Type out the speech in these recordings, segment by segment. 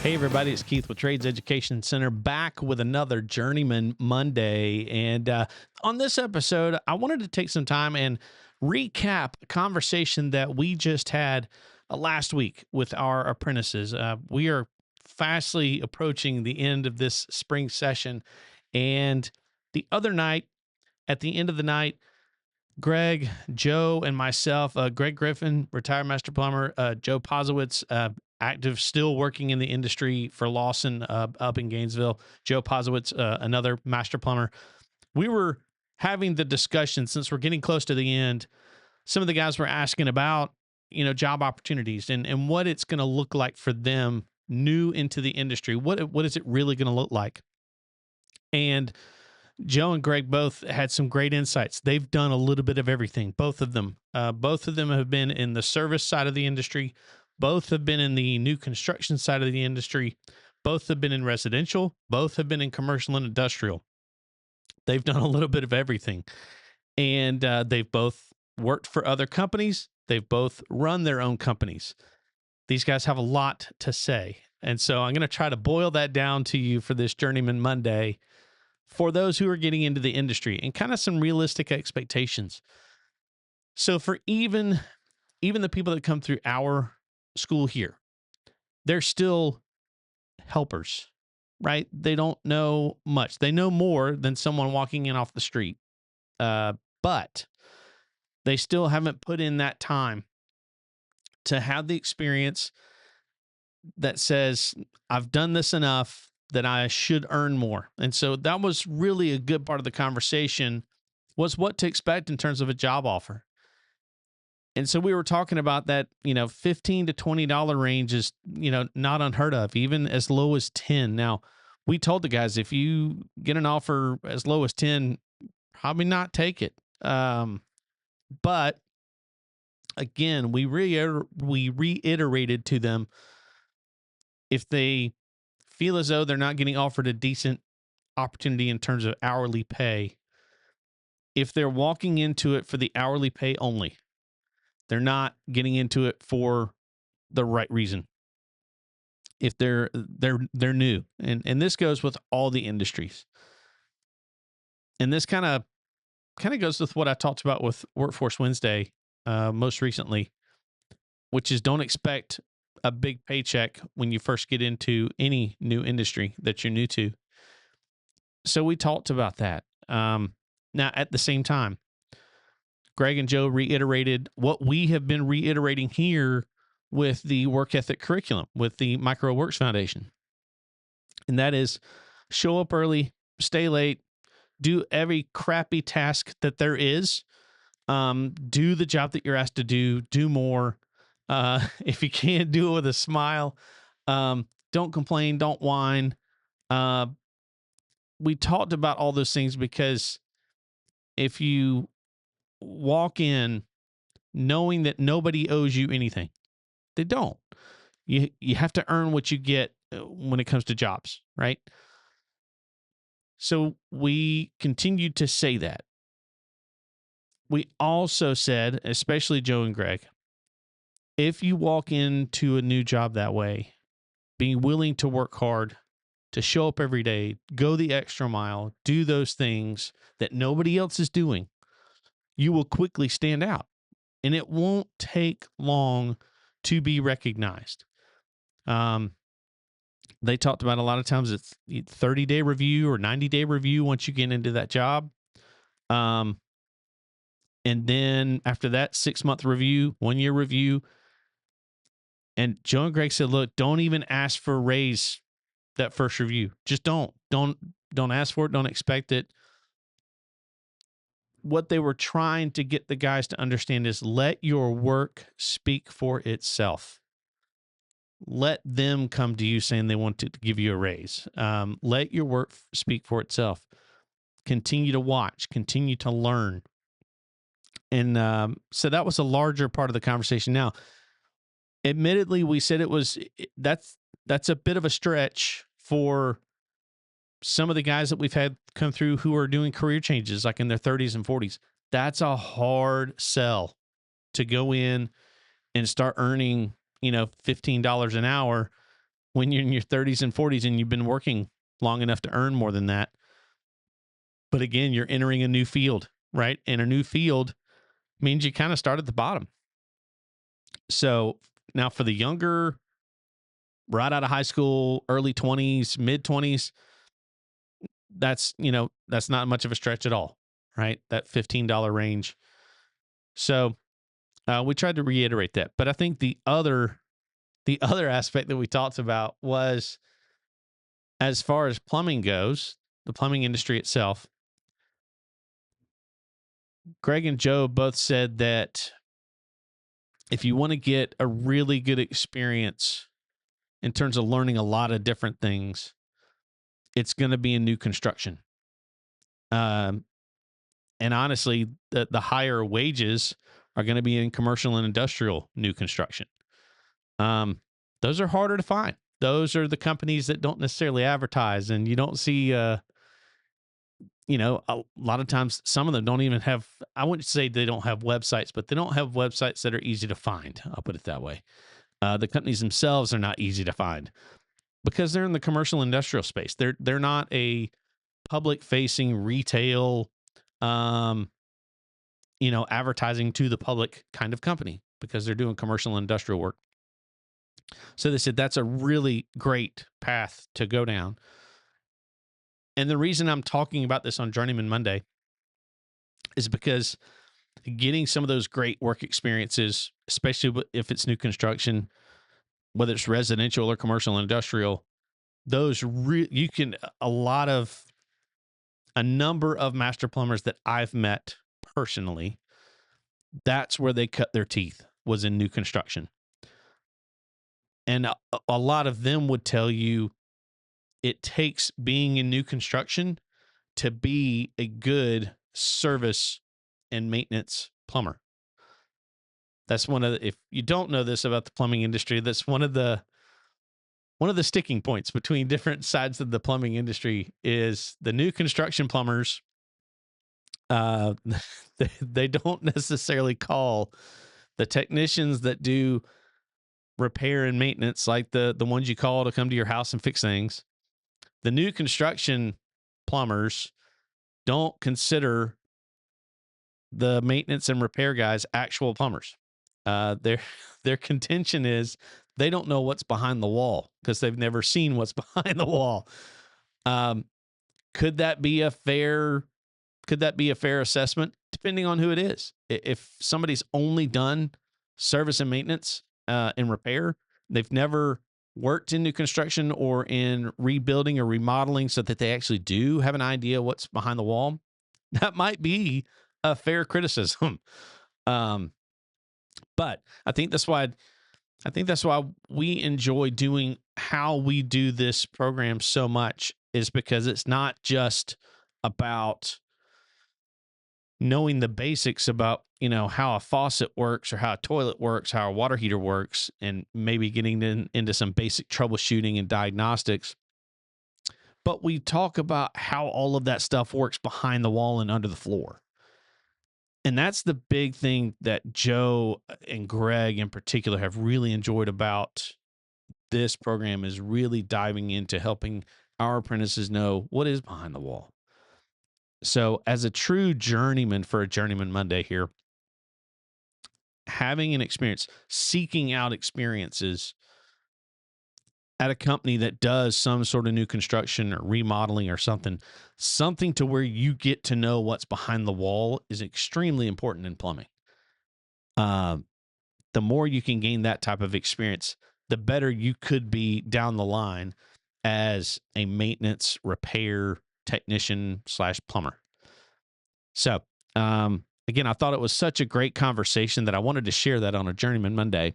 Hey everybody, it's Keith with Trades Education Center, back with another Journeyman Monday. And on this episode, I wanted to take some time and recap a conversation that we just had last week with our apprentices. We are fastly approaching the end of this spring session. And the other night, at the end of the night, Greg, Joe, and myself, Gregg Griffin, retired master plumber, Joe Pozowicz, active, still working in the industry for Lawson up in Gainesville, Joe Pozowicz, another master plumber. We were having the discussion, since we're getting close to the end. Some of the guys were asking about, job opportunities and what it's going to look like for them new into the industry. What is it really going to look like? And Joe and Greg both had some great insights. They've done a little bit of everything, both of them. Both of them have been in the service side of the industry. Both have been in the new construction side of the industry. Both have been in residential. Both have been in commercial and industrial. They've done a little bit of everything. And they've both worked for other companies. They've both run their own companies. These guys have a lot to say. And so I'm going to try to boil that down to you for this Journeyman Monday, for those who are getting into the industry, and kind of some realistic expectations. So for even the people that come through our school here, they're still helpers, right? They don't know much. They know more than someone walking in off the street. But they still haven't put in that time to have the experience that says, I've done this enough that I should earn more. And so that was really a good part of the conversation, was what to expect in terms of a job offer. And so we were talking about that, $15 to $20 range is, not unheard of, even as low as 10. Now, we told the guys, if you get an offer as low as 10, probably not take it. But again, we reiterated to them, if they feel as though they're not getting offered a decent opportunity in terms of hourly pay, if they're walking into it for the hourly pay only, they're not getting into it for the right reason. If they're new, and this goes with all the industries, and this kind of goes with what I talked about with Workforce Wednesday most recently, which is, don't expect a big paycheck when you first get into any new industry that you're new to. So we talked about that. Now, at the same time, Greg and Joe reiterated what we have been reiterating here with the work ethic curriculum, with the Micro Works Foundation. And that is, show up early, stay late, do every crappy task that there is, do the job that you're asked to do more. If you can't do it with a smile, don't complain, don't whine. We talked about all those things because if you walk in knowing that nobody owes you anything, they don't. You have to earn what you get when it comes to jobs, right? So we continued to say that. We also said, especially Joe and Greg, if you walk into a new job that way, being willing to work hard, to show up every day, go the extra mile, do those things that nobody else is doing, you will quickly stand out. And it won't take long to be recognized. They talked about, a lot of times it's 30-day review or 90-day review once you get into that job. And then after that, 6-month review, 1-year review. And Joe and Greg said, look, don't even ask for a raise that first review. Just don't ask for it. Don't expect it. What they were trying to get the guys to understand is, let your work speak for itself. Let them come to you saying they want to give you a raise. Let your work speak for itself. Continue to watch, continue to learn. And so that was a larger part of the conversation. Now, admittedly, we said that's a bit of a stretch for some of the guys that we've had come through who are doing career changes, like in their 30s and 40s. That's a hard sell to go in and start earning, $15 an hour when you're in your 30s and 40s and you've been working long enough to earn more than that. But again, you're entering a new field, right? And a new field means you kind of start at the bottom. So now for the younger, right out of high school, early 20s, mid 20s, that's not much of a stretch at all, right? That $15 range. So we tried to reiterate that. But I think the other aspect that we talked about was, as far as plumbing goes, the plumbing industry itself, Gregg and Joe both said that if you want to get a really good experience in terms of learning a lot of different things, it's going to be in new construction. And honestly, the higher wages are going to be in commercial and industrial new construction. Those are harder to find. Those are the companies that don't necessarily advertise, and you don't see, a lot of times some of them don't even have, I wouldn't say they don't have websites, but they don't have websites that are easy to find. I'll put it that way. The companies themselves are not easy to find because they're in the commercial industrial space. They're not a public facing retail, advertising to the public kind of company because they're doing commercial and industrial work. So they said that's a really great path to go down. And the reason I'm talking about this on Journeyman Monday is because getting some of those great work experiences, especially if it's new construction, whether it's residential or commercial and industrial, those you can, a number of master plumbers that I've met personally, that's where they cut their teeth, was in new construction. And a lot of them would tell you it takes being in new construction to be a good service and maintenance plumber. That's if you don't know this about the plumbing industry, that's one of the sticking points between different sides of the plumbing industry is the new construction plumbers. They don't necessarily call the technicians that do repair and maintenance, like the ones you call to come to your house and fix things. The new construction plumbers don't consider the maintenance and repair guys actual plumbers. Their contention is they don't know what's behind the wall because they've never seen what's behind the wall. Could that be a fair assessment? Depending on who it is. If somebody's only done service and maintenance and repair, they've never worked in new construction or in rebuilding or remodeling so that they actually do have an idea what's behind the wall, that might be a fair criticism. But I think that's why we enjoy doing how we do this program so much, is because it's not just about knowing the basics about, how a faucet works or how a toilet works, how a water heater works, and maybe getting into some basic troubleshooting and diagnostics. But we talk about how all of that stuff works behind the wall and under the floor. And that's the big thing that Joe and Gregg in particular have really enjoyed about this program, is really diving into helping our apprentices know what is behind the wall. So as a true journeyman for a Journeyman Monday here, having an experience, seeking out experiences at a company that does some sort of new construction or remodeling or something to where you get to know what's behind the wall, is extremely important in plumbing. The more you can gain that type of experience, the better you could be down the line as a maintenance repair technician / plumber. So, again, I thought it was such a great conversation that I wanted to share that on a Journeyman Monday,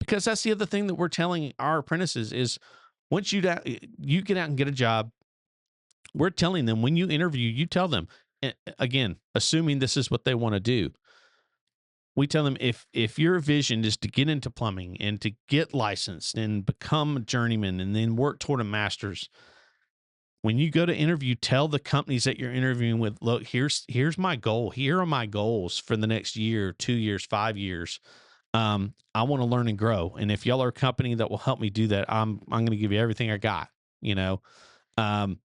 because that's the other thing that we're telling our apprentices is, once you get out and get a job, we're telling them, when you interview, you tell them, again, assuming this is what they want to do, we tell them, if your vision is to get into plumbing and to get licensed and become a journeyman and then work toward a master's, when you go to interview, tell the companies that you're interviewing with, look, here's my goal. Here are my goals for the next year, 2 years, 5 years. I want to learn and grow. And if y'all are a company that will help me do that, I'm going to give you everything I got, you know. Um,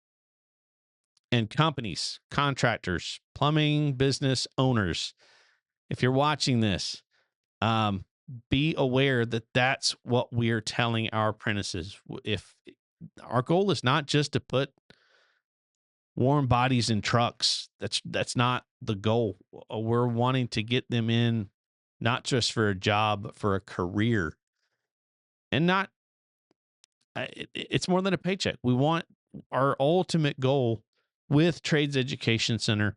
and companies, contractors, plumbing business owners, if you're watching this, be aware that that's what we're telling our apprentices. If our goal is not just to put warm bodies in trucks, that's not the goal. We're wanting to get them in not just for a job, but for a career, and not. It's more than a paycheck. We want our ultimate goal with Trades Education Center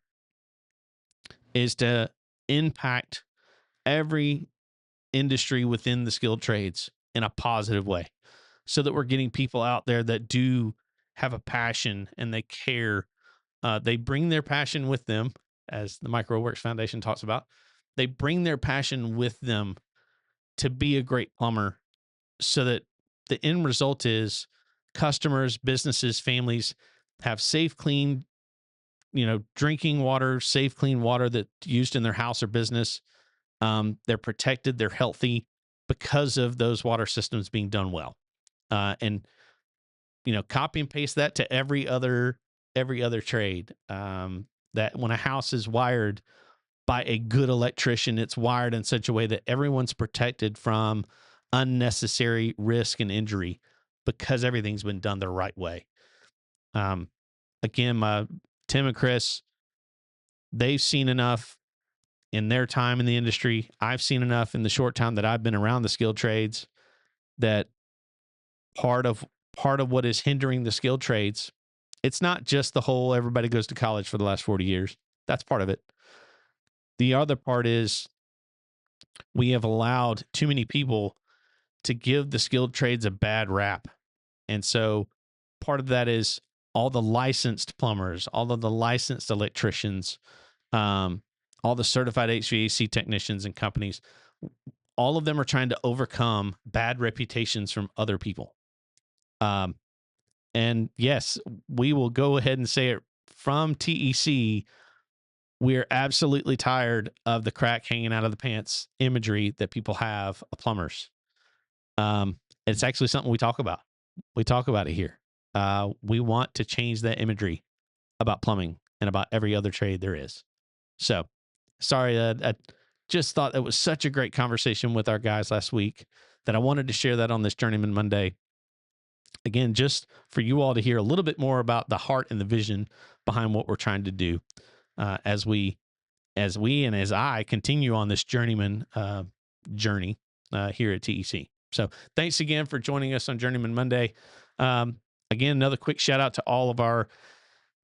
is to impact every industry within the skilled trades in a positive way, so that we're getting people out there that do have a passion and they care. They bring their passion with them, as the MicroWorks Foundation talks about. They bring their passion with them to be a great plumber, so that the end result is customers, businesses, families have safe, clean, drinking water, safe, clean water that's used in their house or business. They're protected, they're healthy because of those water systems being done well. And copy and paste that to every other trade. That when a house is wired by a good electrician, it's wired in such a way that everyone's protected from unnecessary risk and injury because everything's been done the right way. Again, Tim and Chris, they've seen enough in their time in the industry. I've seen enough in the short time that I've been around the skilled trades, that part of what is hindering the skilled trades, it's not just the whole everybody goes to college for the last 40 years. That's part of it. The other part is we have allowed too many people to give the skilled trades a bad rap. And so part of that is all the licensed plumbers, all of the licensed electricians, all the certified HVAC technicians and companies, all of them are trying to overcome bad reputations from other people. And yes, we will go ahead and say it from TEC. We're absolutely tired of the crack hanging out of the pants imagery that people have of plumbers. It's actually something we talk about. We talk about it here. We want to change that imagery about plumbing and about every other trade there is. So, sorry, I just thought it was such a great conversation with our guys last week that I wanted to share that on this Journeyman Monday. Again, just for you all to hear a little bit more about the heart and the vision behind what we're trying to do as I continue on this Journeyman journey here at TEC. So thanks again for joining us on Journeyman Monday. Again, another quick shout out to all of our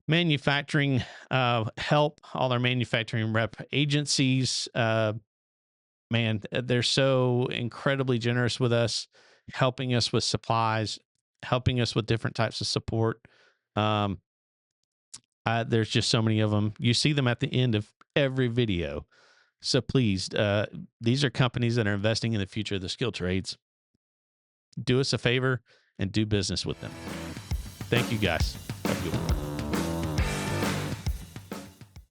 manufacturing help, all our manufacturing rep agencies. Man, they're so incredibly generous with us, helping us with supplies, helping us with different types of support. There's just so many of them. You see them at the end of every video. So please, these are companies that are investing in the future of the skilled trades. Do us a favor and do business with them. Thank you, guys. Have a good one.